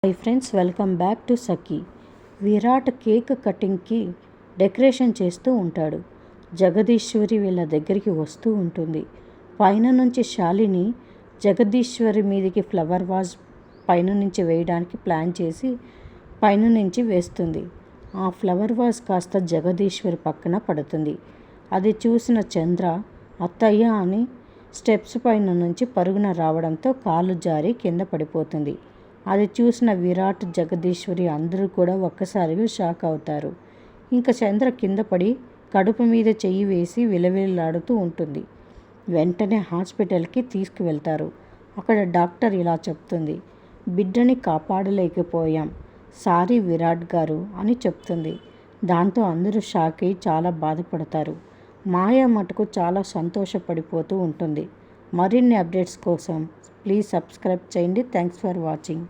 Hi friends, welcome back to Sakhi. Virat cake కటింగ్కి decoration చేస్తూ ఉంటాడు. జగదీశ్వరి వీళ్ళ దగ్గరికి వస్తూ ఉంటుంది. పైన నుంచి శాలిని జగదీశ్వరి మీదికి ఫ్లవర్ వాజ్ పైన నుంచి వేయడానికి ప్లాన్ చేసి పైన నుంచి వేస్తుంది. ఆ ఫ్లవర్ వాజ్ కాస్త జగదీశ్వరి పక్కన పడుతుంది. అది చూసిన చంద్ర అత్తయ్య అని స్టెప్స్ పైన నుంచి పరుగున రావడంతో కాలు జారి కింద పడిపోతుంది. అది చూసిన విరాట్, జగదీశ్వరి అందరూ కూడా ఒక్కసారిగా షాక్ అవుతారు. ఇంకా చంద్ర కింద పడి కడుపు మీద చెయ్యి వేసి విలవిల్లాడుతూ ఉంటుంది. వెంటనే హాస్పిటల్కి తీసుకువెళ్తారు. అక్కడ డాక్టర్ ఇలా చెప్తుంది, బిడ్డని కాపాడలేకపోయాం, సారీ విరాట్ గారు అని చెప్తుంది. దాంతో అందరూ షాక్ అయి చాలా బాధపడతారు. మాయ మటుకు చాలా సంతోషపడిపోతూ ఉంటుంది. మరిన్ని అప్డేట్స్ కోసం ప్లీజ్ సబ్స్క్రైబ్ చేయండి. Thanks for watching.